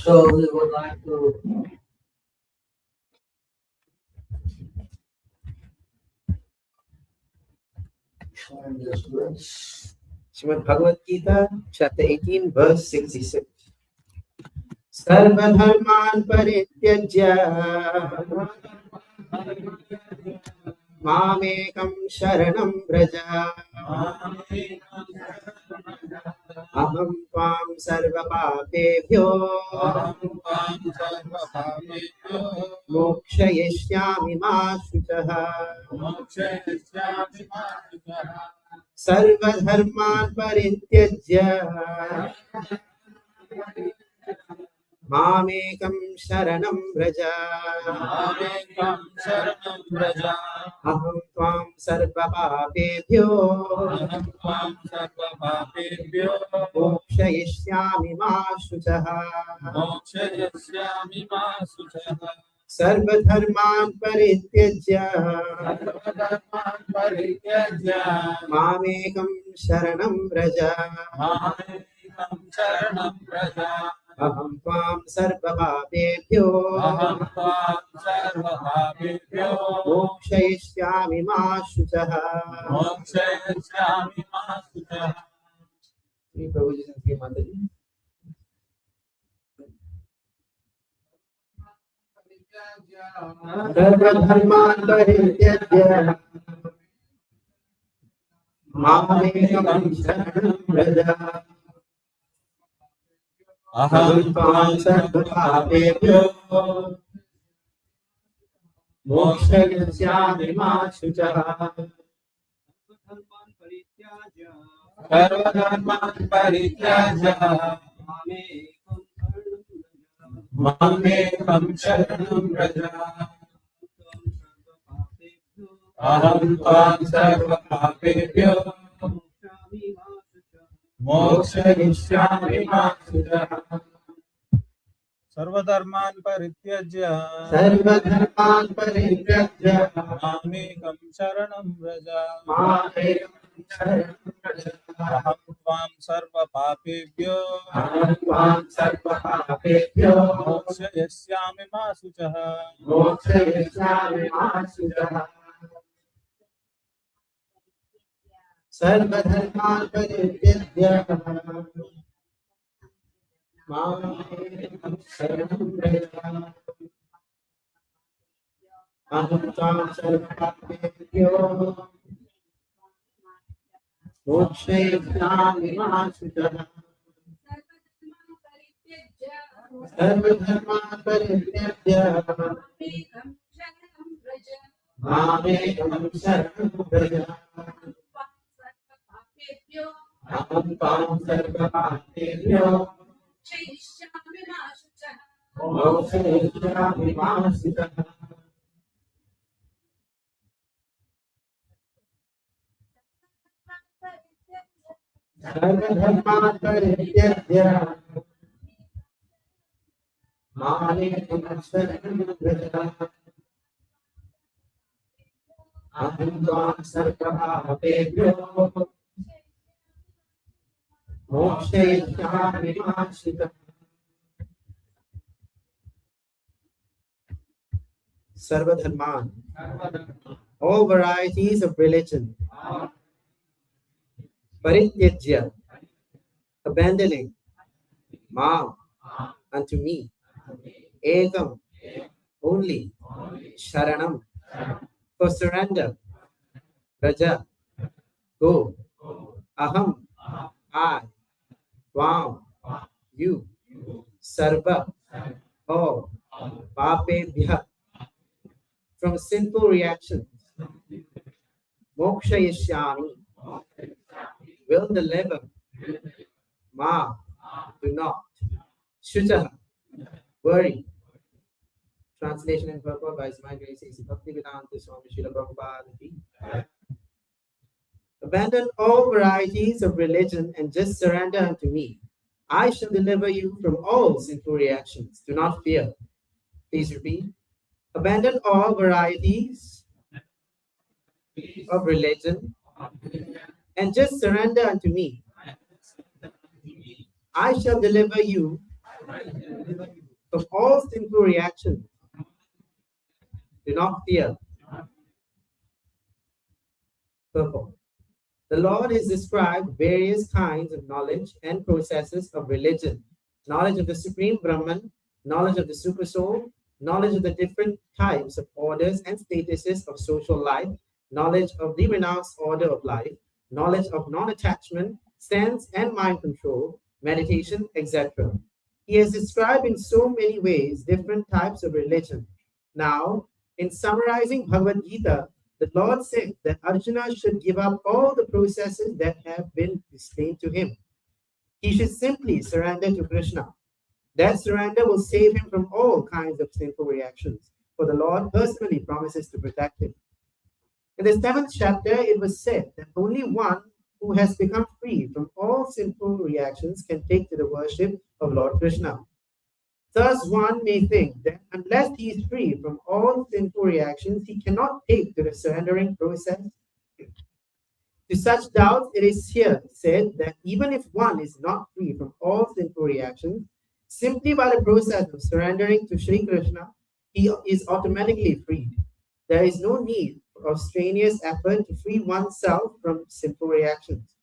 So we would like to share this verse. Srimad Bhagavad Gita, chapter 18, verse 66. Sarva dharman parityajya mamekam sharanam vraja aham tvam sarva papebhyo mokshayishyami ma shuchah. Sarva dharman parityajya mamekam sharanam vraja aham tvam sarva papebhyo mokshayishyami ma shuchah. Sarva dharman parityajya mamekam sharanam vraja aham tvam sarva papebhyo mokshayishyami ma shuchah. Shri Prabhu ji and Shri Mataji. Sarva dharman parityajya mamekam sharanam vraja aham tvam sarva papebhyo mokshayishyami ma shuchah. Sarva dharman parityajya mamekam sharanam vraja aham tvam sarva papebhyo mokshayishyami ma shuchah. Sarva dharman parityajya Sarva dharman parityajya mamekam sharanam vraja mamekam sharanam vraja aham tvam sarva papebhyo aham tvam sarva papebhyo mokshayishyami ma shuchah. mokshayishyami ma shuchah. Sarva dharman parityajya mamekam sharanam vraja aham tvam sarva papebhyo mokshayishyami ma shuchah. Sarva dharman parityajya mamekam sharanam vraja aham tvam sarva papebhyo mokshayishyami ma shuchah. Sarva dharman parityajya mamekam sharanam vraja aham tvam sarva papebhyo mokshayishyami ma shuchah. Sarva dharman, all varieties of religion. Parityajya, abandoning. Mam, unto me. Ekam, only. Sharanam, for surrender. Raja, go. Aham, I. Tvam, you. Sarva, all. Papebhya, from sinful reactions. Mokshayishyami, will deliver. Ma, do not. Shuchah, worry. Translation and purport by His Majesty Bhaktivedanta Swami Srila Prabhupada. Abandon all varieties of religion and just surrender unto me. I shall deliver you from all sinful reactions. Do not fear. Please repeat. Abandon all varieties of religion and just surrender unto me. I shall deliver you from all sinful reactions. Do not fear. Purport. The Lord has described various kinds of knowledge and processes of religion: knowledge of the Supreme Brahman, knowledge of the Supersoul, knowledge of the different types of orders and statuses of social life, knowledge of the renounced order of life, knowledge of non-attachment, sense and mind control, meditation, etc. He has described in so many ways different types of religion. Now, in summarizing Bhagavad Gita, the Lord said that Arjuna should give up all the processes that have been explained to him. He should simply surrender to Krishna. That surrender will save him from all kinds of sinful reactions, for the Lord personally promises to protect him. In the 7th chapter, it was said that only one who has become free from all sinful reactions can take to the worship of Lord Krishna. Thus, one may think that unless he is free from all sinful reactions, he cannot take to the surrendering process. To such doubts, it is here said that even if one is not free from all sinful reactions, simply by the process of surrendering to Sri Krishna, he is automatically freed. There is no need of strenuous effort to free oneself from sinful reactions.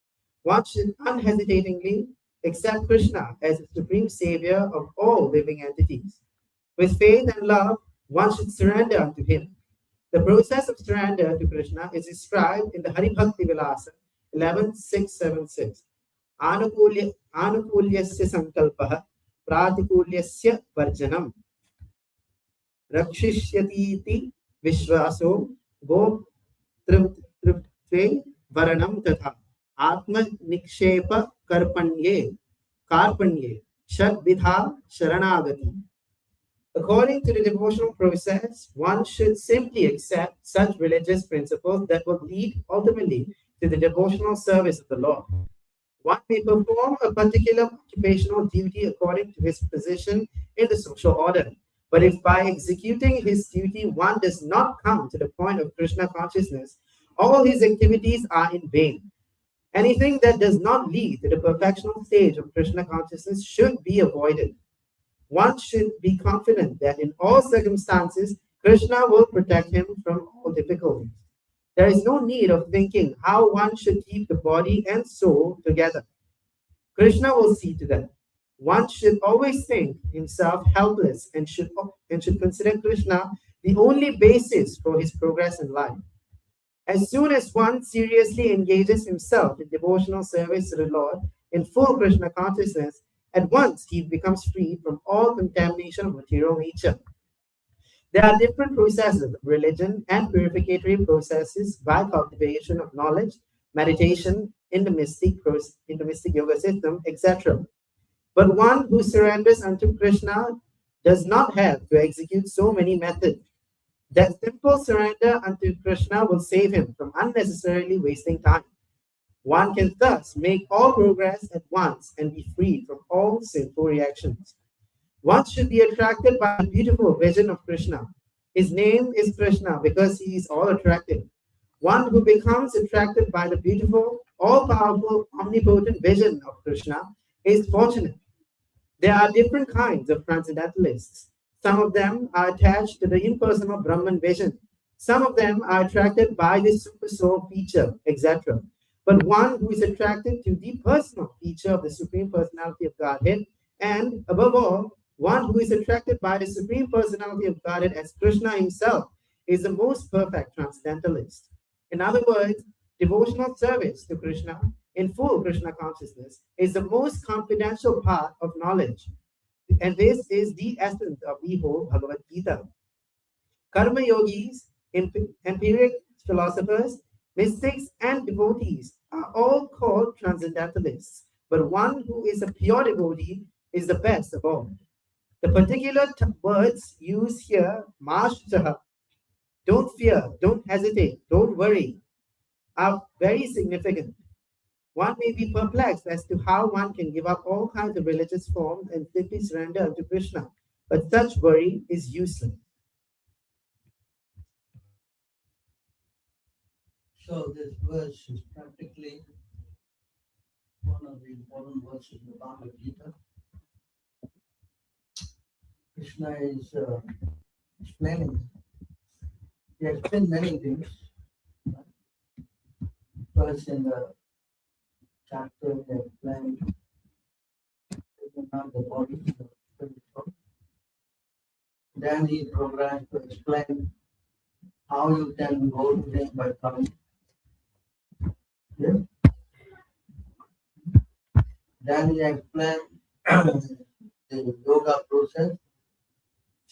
One should unhesitatingly accept Krishna as the supreme savior of all living entities. With faith and love, one should surrender unto him. The process of surrender to Krishna is described in the Hari Bhakti Vilasa 11.676. Anukulyasya sankalpaha pratikulyasya varjanam rakshishyati vishvaso go triptve varanam tatha atma nikshepa karpanye shadvidha sharanagati. According to the devotional process, one should simply accept such religious principles that will lead ultimately to the devotional service of the Lord. One may perform a particular occupational duty according to his position in the social order. But if by executing his duty one does not come to the point of Krishna consciousness, all his activities are in vain. Anything that does not lead to the perfectional stage of Krishna consciousness should be avoided. One should be confident that in all circumstances, Krishna will protect him from all difficulties. There is no need of thinking how one should keep the body and soul together. Krishna will see to that. One should always think himself helpless and should consider Krishna the only basis for his progress in life. As soon as one seriously engages himself in devotional service to the Lord in full Krishna consciousness, at once he becomes free from all contamination of material nature. There are different processes of religion and purificatory processes by cultivation of knowledge, meditation, in the mystic yoga system, etc. But one who surrenders unto Krishna does not have to execute so many methods. That simple surrender unto Krishna will save him from unnecessarily wasting time. One can thus make all progress at once and be freed from all sinful reactions. One should be attracted by the beautiful vision of Krishna. His name is Krishna because he is all attractive. One who becomes attracted by the beautiful, all-powerful, omnipotent vision of Krishna is fortunate. There are different kinds of transcendentalists. Some of them are attached to the impersonal Brahman vision. Some of them are attracted by the super soul feature, etc. But one who is attracted to the personal feature of the Supreme Personality of Godhead, and above all, one who is attracted by the Supreme Personality of Godhead as Krishna himself, is the most perfect transcendentalist. In other words, devotional service to Krishna in full Krishna consciousness is the most confidential part of knowledge. And this is the essence of the whole Bhagavad Gita. Karma yogis, empiric philosophers, mystics, and devotees are all called transcendentalists. But one who is a pure devotee is the best of all. The particular words used here, Mashtaha, don't fear, don't hesitate, don't worry, are very significant. One may be perplexed as to how one can give up all kinds of religious forms and simply surrender unto Krishna, but such worry is useless. So this verse is practically one of the important verses in the Bhagavad Gita. Krishna is explaining. He explained many things. First in the chapter he explained not the body, the spiritual. Then he progressed to explain how you can go to him by coming. Yeah. Then he explained the yoga process,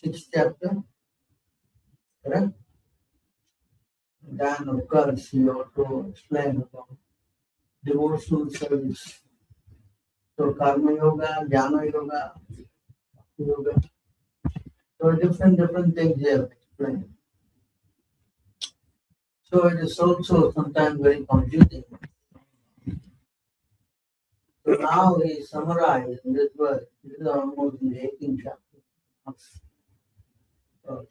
6th chapter, correct? Then of course he also explained about devotional service. So karma yoga, jnana yoga, yoga. So different things he have explained. So it is also sometimes very confusing. So now he summarized this verse. This is almost in the 18th chapter.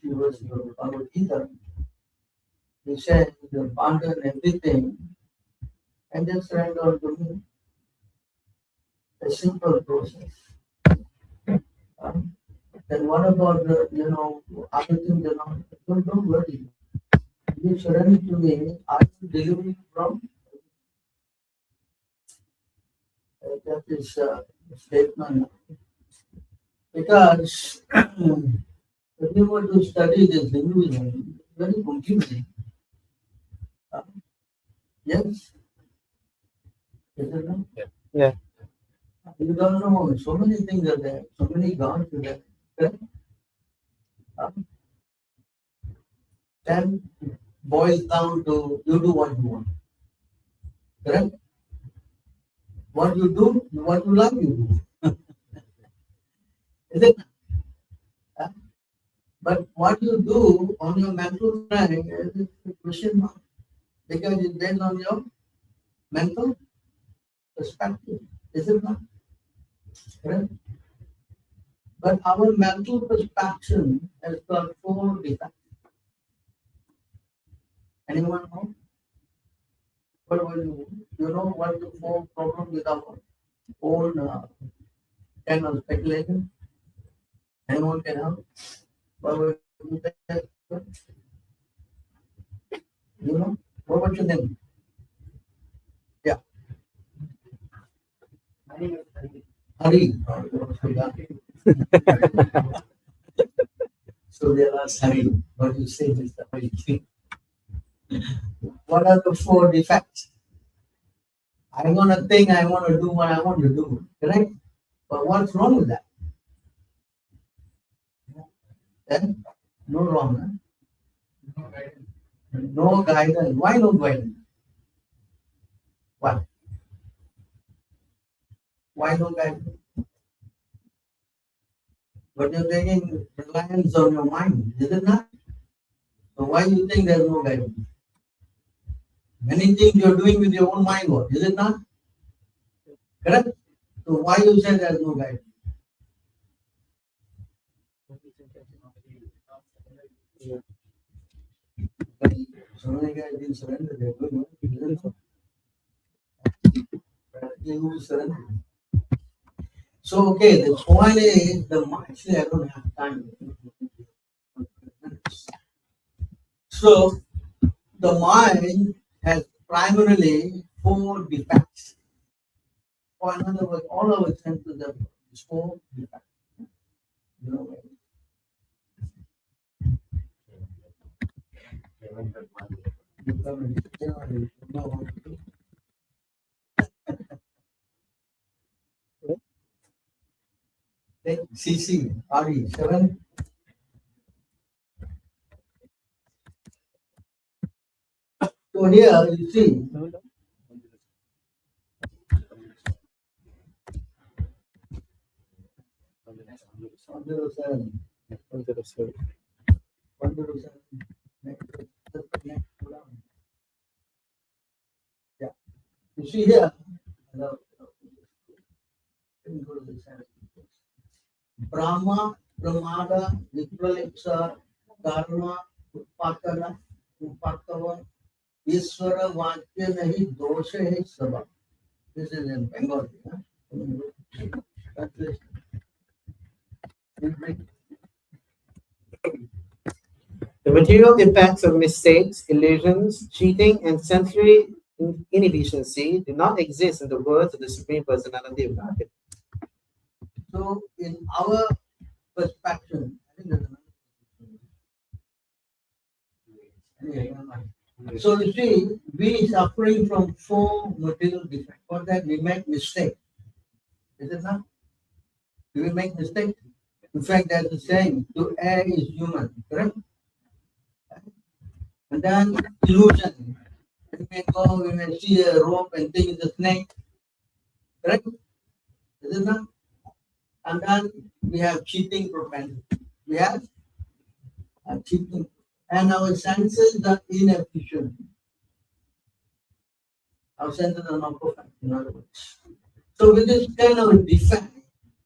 Few verses of the Bhagavad Gita. He said, you abandon everything and just surrender to me. A simple process. Then what about the, other things around? Don't worry. You surrender to me, I will deliver you from. That is a statement. Because if you were to study this Hinduism, it's very confusing. Yes? Is it not? Yeah. You don't know, so many things are there, so many gods are there. Correct? Then boils down to you do what you want. Correct? What you do, what you like, you do. Is it? But what you do on your mental strength is a question mark. Because it's based on your mental perspective. Is it not? Correct? But our mental perception has got 4 defects. Anyone know? What will you know what the 4 problems with our own kind of speculation? Anyone can help? What will you think? You know? What would you think? Yeah. Hari. So there are Hari. What you say is the Hari. What are the 4 defects? I'm gonna think I want to do what I want to do, correct? But what's wrong with that? Then no wrong, huh? No guidance. Why no guidance? Why? Why no guidance? But you're taking reliance on your mind, is it not? So why do you think there's no guidance? Many things you're doing with your own mind, what? Is it not? Correct? So why you say there's no guidance? So many guys didn't surrender, they're doing what? Practically who surrender. So okay, the point is actually I don't have time. So the mind has primarily 4 defects. Or in other words, all our senses have 4 defects. You know, CC, RE, 7. So here you see, 107. 107. 107. Next, yeah. You see here, let me go to the center. Brahma, Pramada, Vipralipsa, Karma, Upatana, Upatava, Ishvara, Vakya, Nahi, Dosha, Hai, Sabha. This is in Bengali. Huh? Translation. The material effects of mistakes, illusions, cheating, and sensory inefficiency do not exist in the words of the Supreme Personality of Godhead. So, in our perspective, I think there's another. So you see, we suffering from 4 material defects. For that, we make mistakes. Is it not? Do we make mistakes? In fact, that's the saying, to err is human, correct? And then illusion. We may go, we may see a rope and think it's a snake, correct? Is it not? And then we have cheating propensity. We have cheating. And our senses are inefficient. Our senses are not perfect, in other words. So with this kind of defect,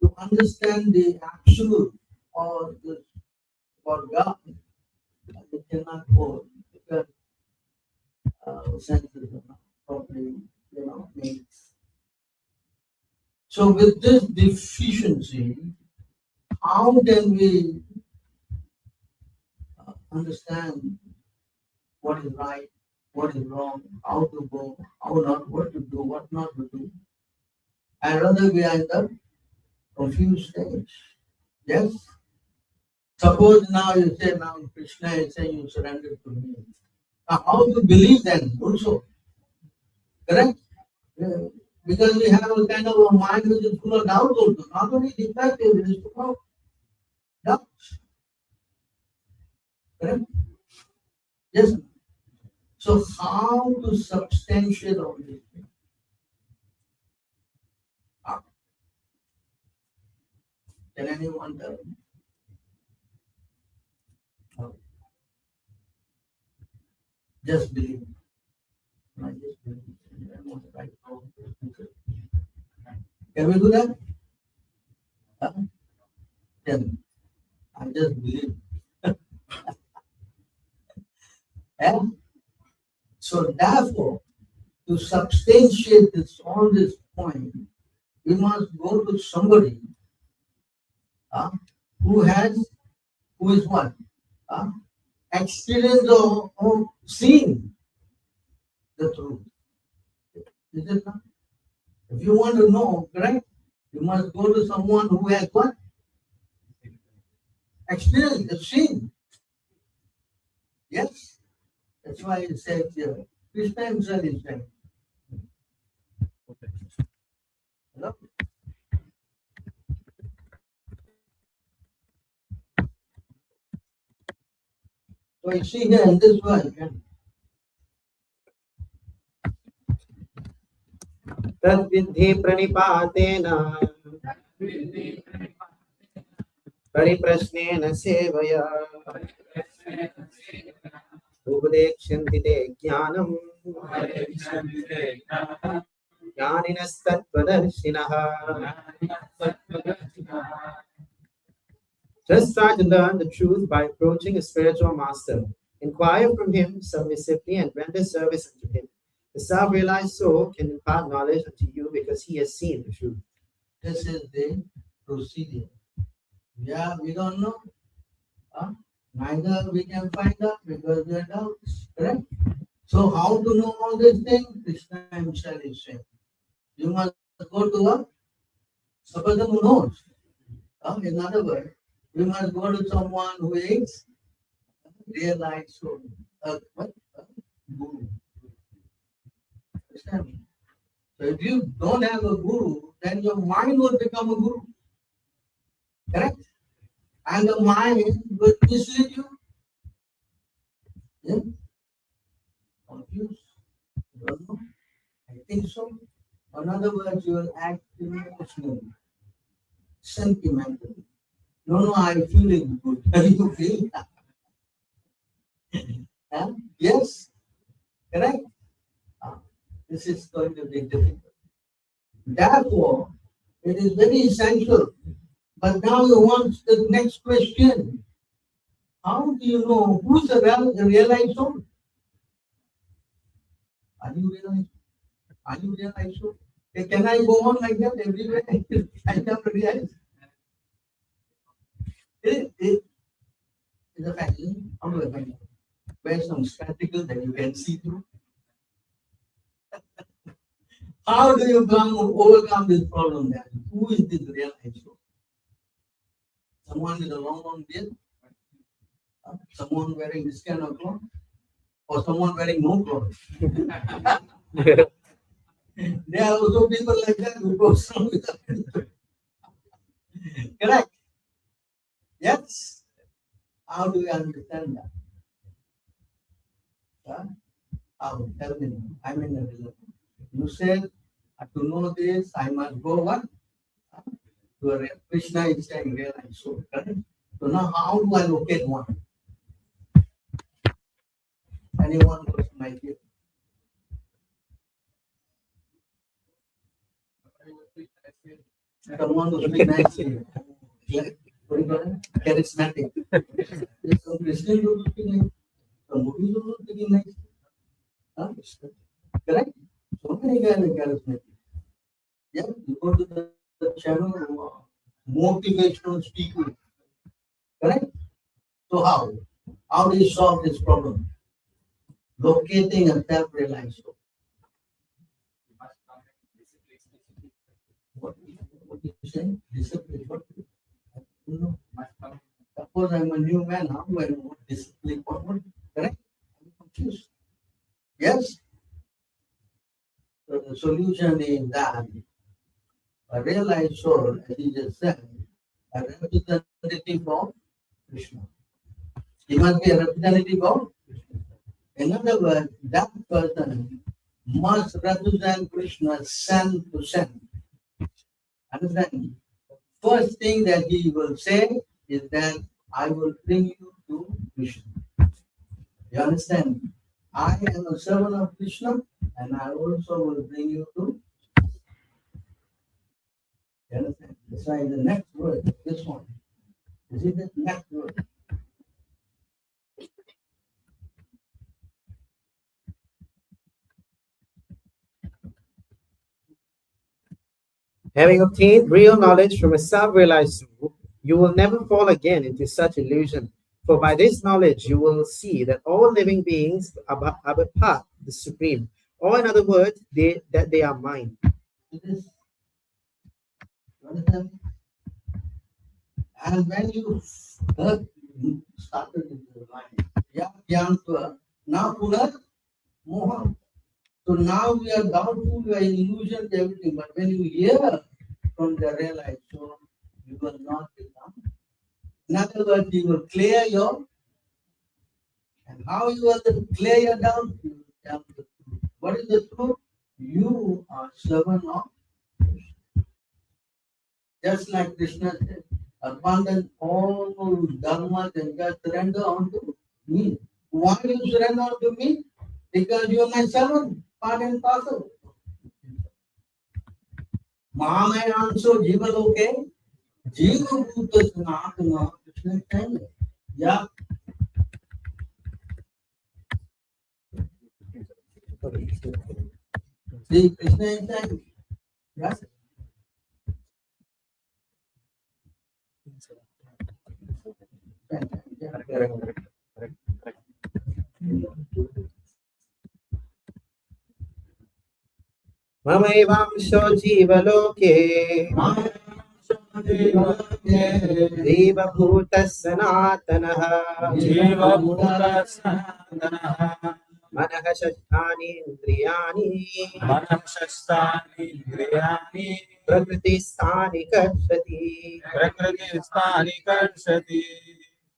to understand the absolute or the for God, we cannot hold because our senses are not properly, made. So with this deficiency, how can we understand what is right, what is wrong, how to go, how not, what to do, what not to do? And rather we are in the confused stage. Yes? Suppose now you say, now Krishna is saying you surrender to me. Now how to believe then also? Correct? Yeah. Because we have a kind of a mind which is full of doubt also. Not only defective, it is full of doubts. Correct? Yes. So how to substantiate all these things? How? Can anyone tell me? How? Just believe. I just believe. Can we do that? Huh? Then I just believe. And so therefore, to substantiate all this point, we must go to somebody who is what? Experience of seeing the truth. Is it not? If you want to know, correct? You must go to someone who has what? Experience, the seen. Yes? That's why it says here, Krishna himself is saying. Hello? So you see here in this verse, Tad vidhi pranipatena pariprasnena sevaya upadekshanti te jnanam jnaninastattvadarshinah. Just try to learn the truth by approaching a spiritual master. Inquire from him submissively and render service unto him. The self-realized soul can impart knowledge unto you because he has seen the truth. This is the procedure. Yeah, we don't know. Neither we can find out because we are doubts. Correct? So how to know all these things? Krishna himself is saying. You must go to a person who knows. In other words, we must go to someone who is realized soul. What? Guru. Understand me? So if you don't have a guru, then your mind will become a guru. Correct? And the mind will mislead you. Yeah? Confused? You don't know? I think so. In other words, you will act emotionally, sentimentally. No, I'm feeling good. You feel that? Yes? Correct? This is going to be difficult. Therefore, it is very essential. But now you want the next question. How do you know who's the realized soul? Are you realized? Are you realized soul? Can I go on like that everywhere? I never realize. Is a family. How do I find out? Wear some spectacles that you can see through. How do you overcome this problem then? Who is this real hero? Someone with a long beard? Someone wearing this kind of clothes? Or someone wearing no clothes? There are also people like that who go strong without anything. Correct? Yes? How do you understand that? How? Tell me. I'm in a religion. You said, to know this, I must go what? To a Krishna is saying realize soul. Correct? So now how do I locate one? Anyone who has an idea? Someone who speaks nicely. What do you call it? Charismatic. Some Christian who speak nice. Some Buddhist who speak nice. Correct? So many guys are charismatic. Yeah, you go to the channel motivational speaker. Correct? So how? How do you solve this problem? Locating a self-realized soul. What do you say? Discipline. What? You know, suppose I'm a new man. How do I know what discipline? What? Correct? I'm confused. Yes? So the solution is that a realized soul, as you just said, a representative of Krishna. He must be a representative of Krishna. In other words, that person must represent Krishna cent to cent. Understand? First thing that he will say is that I will bring you to Krishna. You understand? I am a servant of Krishna and I also will bring you to. You understand? That's why the next word, this one. Is it the next word? Having obtained real knowledge from a self-realized soul, you will never fall again into such illusion. For by this knowledge you will see that all living beings are but part of the Supreme, or in other words, that they are mine. It is. You understand? And when you heard, you started in your mind. Now Punar Mohan. So now we are doubtful, we are in illusion to everything. But when you hear from the realized soul, you will not become. In other words, you will clear your. And how you will clear your doubt? You will tell the truth. What is the truth? You are servant of Krishna. Just like Krishna said, abandon all dharmas and just surrender unto me. Why do you surrender unto me? Because you are my servant, part and parcel. Mahamayanso Jiva Loke, Jiva Bhuta Sanatana, Krishna is saying. Yeah. See, Krishna is saying. Yes. Mamaivaamsho jivaloke Jivabhuta Sanatanaha Jiva Sanatana Manaha Shasthani Indriyani Manamshastani Indriyani Prakriti Sthani Karshati. Prakriti Sthani Karshati.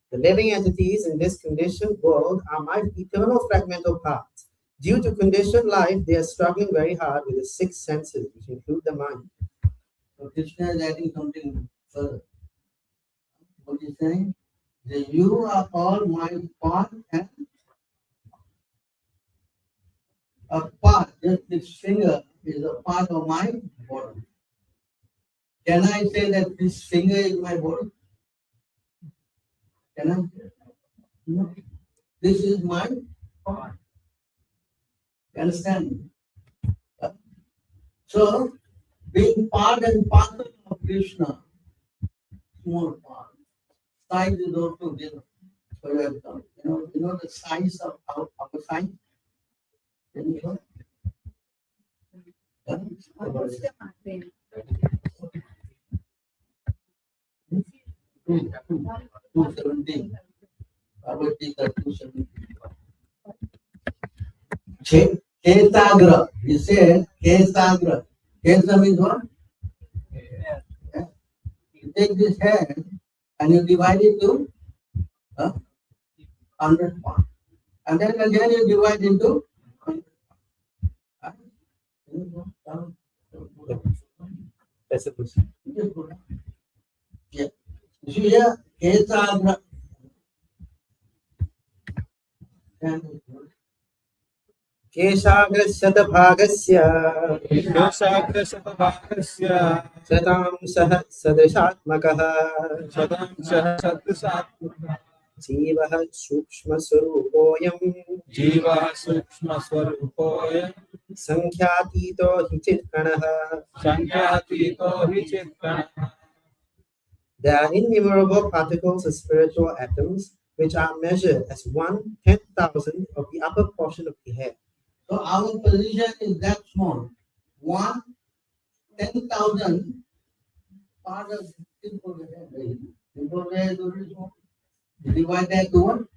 The living entities in this conditioned world are my eternal fragmental parts. Due to conditioned life, they are struggling very hard with the six senses, which include the mind. So Krishna is adding something further. What is saying? That you are all my part and a part, just this finger is a part of my body. Can I say that this finger is my body? Can I? No. This is my part. You understand? So, being part and parcel of Krishna, small part, size is also given. So you know the size of our size? Can you know? Huh? 217. Bhagavad Gita 217. Kesagra. He said Kesagra. Kesa means what? Yeah. You take this hand and you divide it to 100 parts. And then again you divide into 100 parts. That's a question. Yeah. You see here, Kesagra. केशाग्रशतभागस्य केशाग्रशतभागस्य शतांशः सदृशात्मकः शतांशः सदृशात्मकः जीवः सूक्ष्मस्वरूपोऽयं जीवः सूक्ष्मस्वरूपोऽयं संख्यातीतो हि चित्कणः. संख्यातीतो हि चित्कणः. There are innumerable particles of spiritual atoms which are measured as 1/10,000 of the upper portion of the hair. So our position is that small. 1/10,000 part of simple hair. Simple hair is very small. You divide that to what?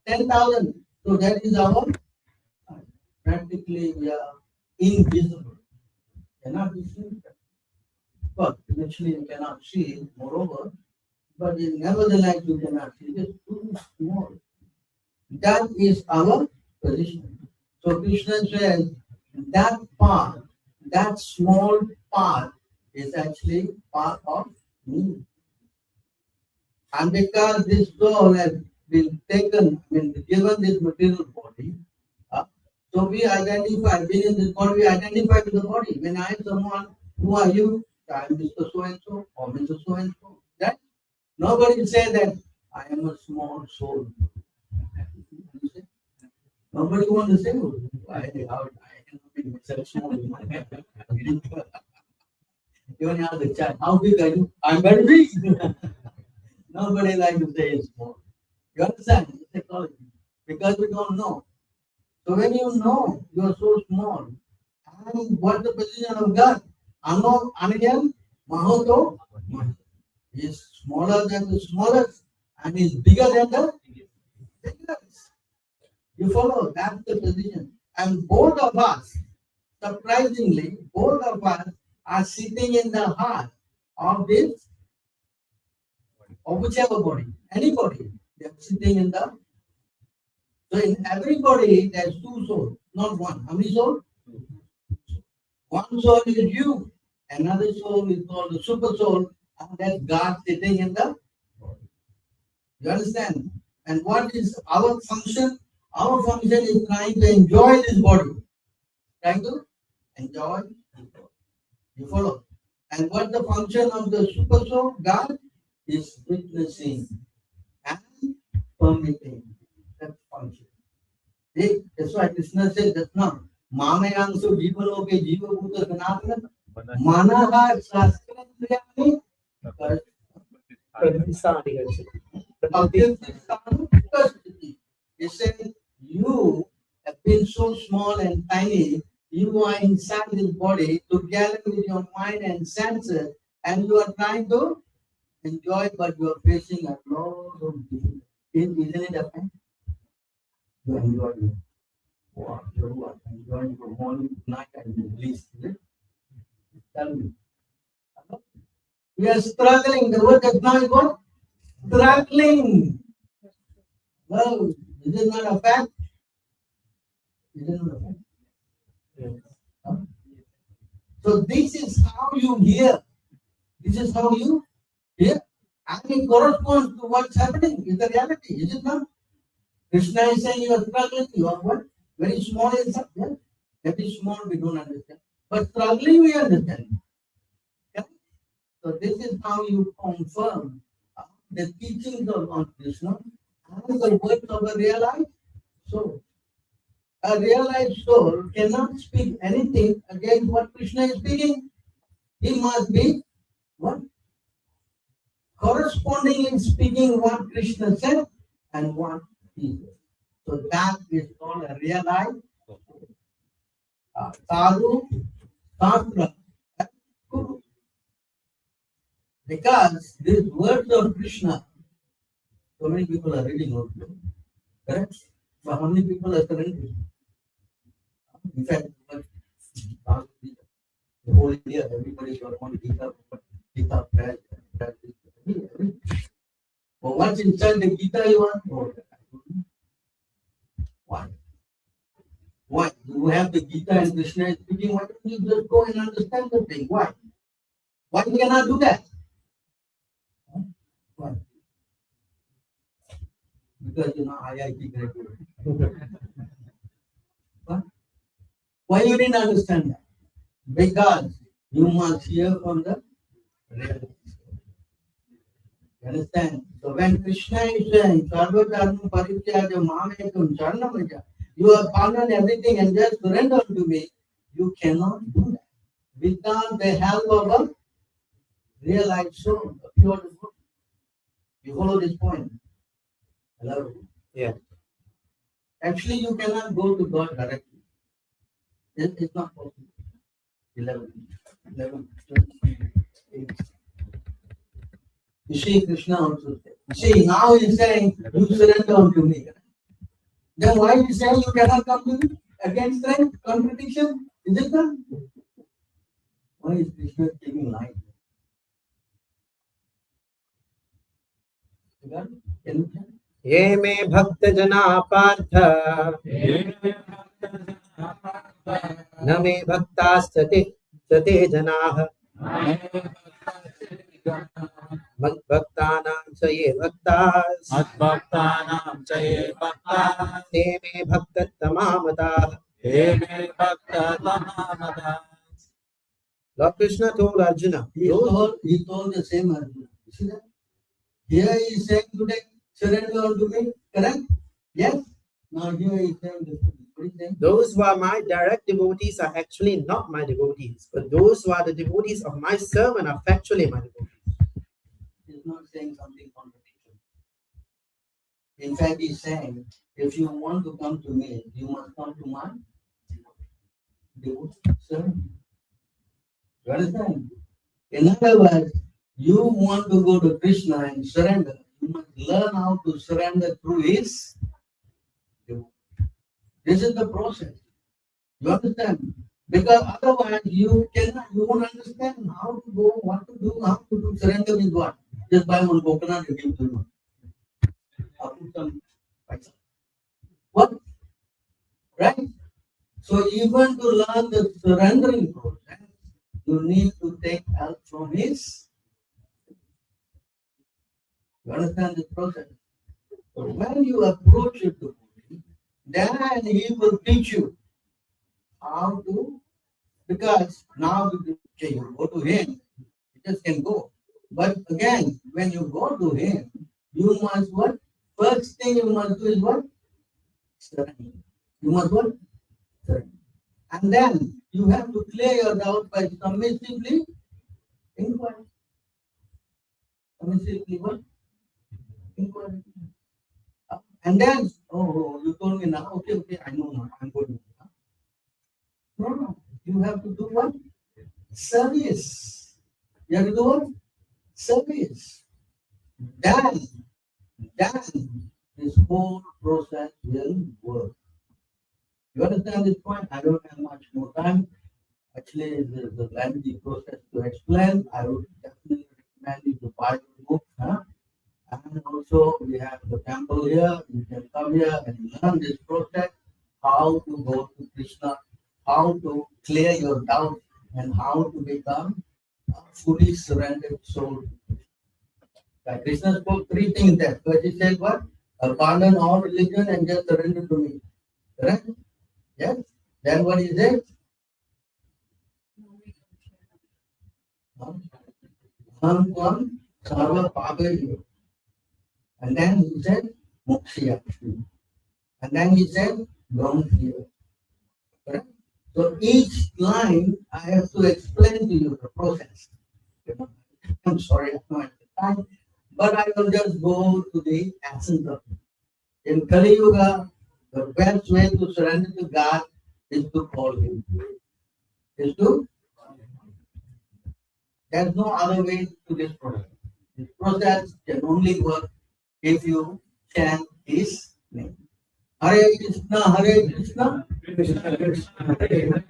10,000. So that is our practically we are invisible. Cannot be seen. But eventually you cannot see it, moreover, but nevertheless you cannot see it. It's too small. That is our position. So Krishna says that part, that small part is actually part of me. And because this soul has been taken, given this material body, so we identify, being in this body, we identify with the body. When I am someone, who are you? I am Mr. So-and-so or Mr. So-and-so. That nobody say that I am a small soul. Nobody want to say, I cannot be myself small. Even ask the child, how big are you? I'm very big. Nobody like to say it's small. You understand? It's psychology. Because we don't know. So when you know you are so small, and what the position of God? Ano Anyan Mahoto is smaller than the smallest and is bigger than the biggest. You follow? That's the position. And both of us, surprisingly, both of us are sitting in the heart of this, or whichever body, anybody, they are sitting in the. So in everybody, there's two souls, not one. How many souls? One soul is you, another soul is called the super soul, and that's God sitting in the body. You understand? And what is our function? Our function is trying to enjoy this body. Trying to enjoy this body. You follow? And what the function of the super soul? God is witnessing and permitting. That's function. See? That's why Krishna said that now. Mamayangsu jivaloke jivabhuta sanatana manaha sastrandriyani he said, you have been so small and tiny, you are inside this body together with your mind and senses, and you are trying to enjoy, but you are facing a lot of difficulty. Isn't it a fact? You enjoy it. Wow, you're enjoying from morning to night and release. Tell me. We are struggling. The word just now is what? Struggling. Well, is it not a fact? Is it not a fact? Yes. Huh? So this is how you hear. This is how you hear. And it corresponds to what's happening in the reality, is it not? Krishna is saying you are struggling, you are what? Very small inside. Yeah? Very small we don't understand. But struggling we understand. Okay? So this is how you confirm the teachings of Lord Krishna and the words of a realized soul. A realized soul cannot speak anything against what Krishna is speaking. He must be what? corresponding in speaking what Krishna said and what he said. So that is called a realized sadhu, shastra, and guru. Because these words of Krishna, so many people are reading also, correct? But how many people are surrendering? In fact, the whole India, everybody got one Gita, Gita prayer. But what's inside the Gita you want? Oh, why? Why? You have the Gita and Krishna is speaking, why don't you just go and understand the thing? Why? Why you cannot do that? Why? Because you know IIT graduate. What? Why you didn't understand that? Because you must hear from the reality. You understand? So when Krishna is saying, Sarva Dharma Parityaja Mamekam Charnamaja, you abandon everything and just surrender to me, you cannot do that. Without the help of a realized soul, a pure soul. You follow this point? Hello? Yeah. Actually, you cannot go to God directly. It's not possible. 11, 8. You see, Krishna also said. See, now he's saying, you surrender unto me. Then why is he saying you cannot come to me? Against strength, contradiction? Is it not? Why is Krishna giving light? Can you tell? ये मे भक्त जना पार्थ न मे भक्तास्ते ते जनाः मद्भक्तानां च ये भक्तास् मद्भक्तानां च ये भक्ताः ते मे भक्ततमा मताः. ते मे भक्ततमा. Lord Krishna told Arjuna, He told the same Arjuna. You see that? Here he is saying today, surrender unto me, correct? Yes? Now here he is saying this. What is saying? those who are my direct devotees are actually not my devotees, but those who are the devotees of my servant are factually my devotees. He's not saying something contradictory. In fact, he's saying, if you want to come to me, you must come to my devotee servant. You understand? In other words, you want to go to Krishna and surrender, you must learn how to surrender through his devotee. This is the process. You understand? Because otherwise you won't understand how to go, what to do, how to do. Surrender is what? Just buy one coconut and give to him. I'll put some paisa. What? Right? So even to learn the surrendering process, you need to take help from his. You understand this process? So when you approach it to him, then he will teach you how to, because now okay, you go to him, you just can go. But again, when you go to him, you must what? First thing you must do is what? Surrender. You must what? Surrender. And then you have to clear your doubt by submissively inquiry. Submissively what? Inquiry. And then, oh, you told me now, okay, I know now, I'm going to. No, you have to do what? Service. You have to do what? Service. Then this whole process will work. You understand this point? I don't have much more time. Actually, there's a lengthy process to explain. I would definitely recommend you to buy the book. And also, we have the temple here. You can come here and learn this process, how to go to Krishna, how to clear your doubt, and how to become a fully surrendered soul. Like Krishna spoke 3 things there. First he said what? Abandon all religion and just surrender to me. Correct? Yes? Then what is it? Sarva Papayo. And then he said, Moksha. And then he said, don't fear. Correct? So each line I have to explain to you the process. I'm sorry, I have no time. But I will just go to the essence of it. In Kali Yuga, the best way to surrender to God is to call Him. Is to. There's no other way to this process. This process can only work if you chant His name. Hare Krishna, Hare Krishna. Krishna Krishna Hare Hare.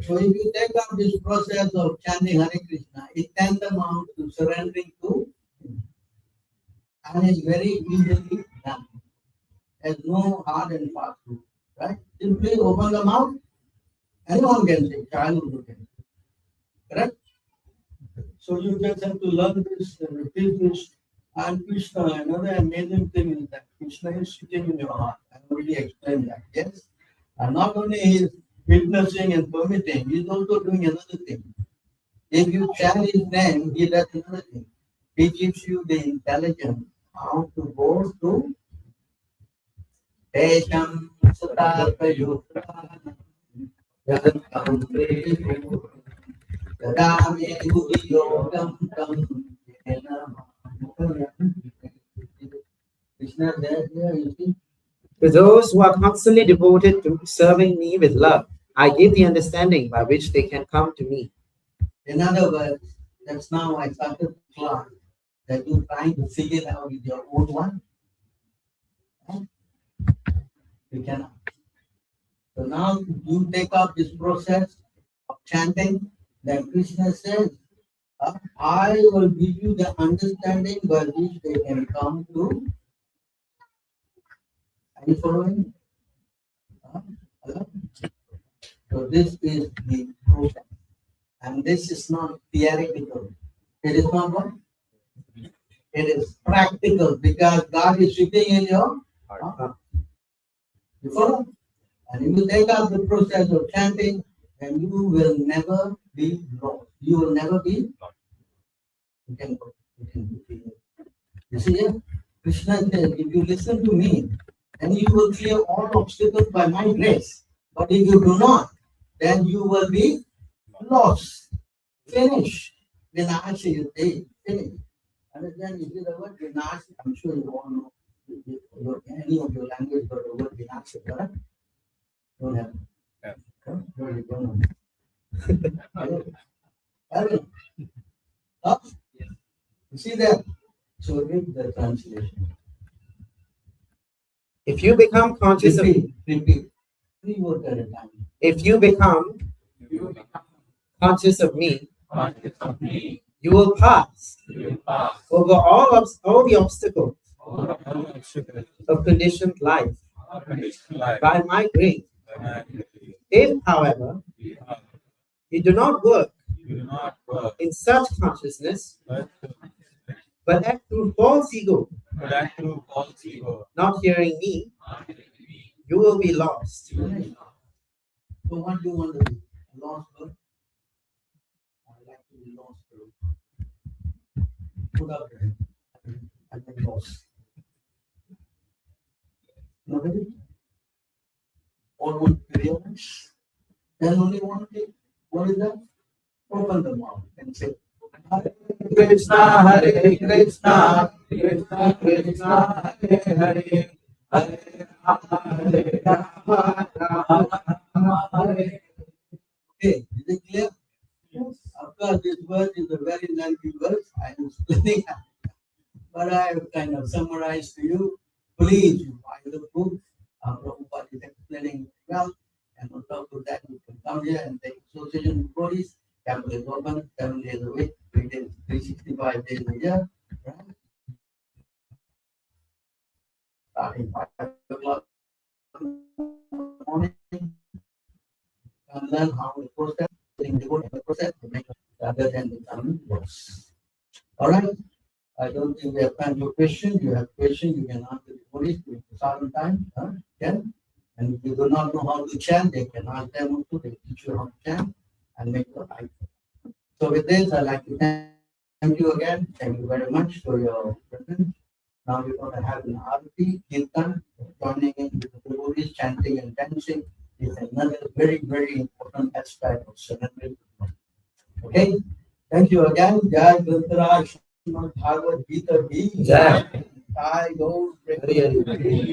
So if you take up this process of chanting Hare Krishna, it tantamount to surrendering to Him. And it's very easily done. There's no hard and fast rule, right? Simply open the mouth, anyone can say, child also can say. Correct? So you just have to learn this and repeat this. And Krishna, another amazing thing is that Krishna is sitting in your heart. I already explained that, yes? And not only he is witnessing and permitting, he is also doing another thing. If you chant his name, he does another thing. He gives you the intelligence how to go to Desham Satatayukta Yadam Prehu Yadame Bhuti Yogam Tam Krishna there, you see. To those who are constantly devoted to serving me with love, I give the understanding by which they can come to me. In other words, that's now I started the class that you're trying to figure it out with your own one. You cannot. So now you take up this process of chanting that Krishna says, I will give you the understanding by which they can come to. Are you following? Hello? So this is the process. And this is not theoretical. It is not what? It is practical because God is sitting in your heart. You follow? And if you take up the process of chanting, then you will never be lost. You will never be lost. You can go. You can do it. You see here? Krishna says, if you listen to me, then you will clear all obstacles by my grace. But if you do not, then you will be lost. Finish. Vinashi, you say, finish. Understand? You see the word Vinash? I'm sure you all know. Any of your language got the word Vinash, correct? Don't have. Yeah. No, you don't know. Huh? You see that? So read the translation. If you become conscious of Repeat. 3 words at a time. if you become You become conscious of me, conscious of me. you will pass You will pass over all the obstacles over all obstacles of conditioned life of conditioned life. by my grace. If, however, you do not work You do not work, in such consciousness, but but act through false ego, act through false ego. not hearing me, you will be lost. Finish. So what do you want to be? Lost bird? I like to be lost bird. Put up your hand. I've been lost. Nobody? All want to realize? There's only one thing. What is that? Open the mouth and say, Hare Krishna, Hare Krishna, Krishna Krishna, Hare Hare, Hare Rama, Hare Rama, Rama Rama, Hare. Okay, is it clear? Of course, this word is a very lengthy word. I am explaining, but I have kind of summarized to you. Please, you buy the book. Prabhupada is explaining well, and on top of that, you can come here and take association bodies. Temple is open 7 days a week, 365 days a year. Right? Starting 5 o'clock in the morning, and learn how the process, the process to make rather than becoming worse. All right. I don't think we have time for questions. You have questions, you can ask the police to certain time. Can. And if you do not know how to chant, they can ask them also. They teach you how to chant and make your life. So with this, I'd like to thank you again. Thank you very much for your presence. Now we're going to have an arati, kirtan, joining in with the devotees, chanting and dancing is another very, very important aspect of surrendering. Okay? Thank you again. Jai Grantaraj Srimad Bhagavad Gita Ki Jai. Jai Gaur Hari Hari.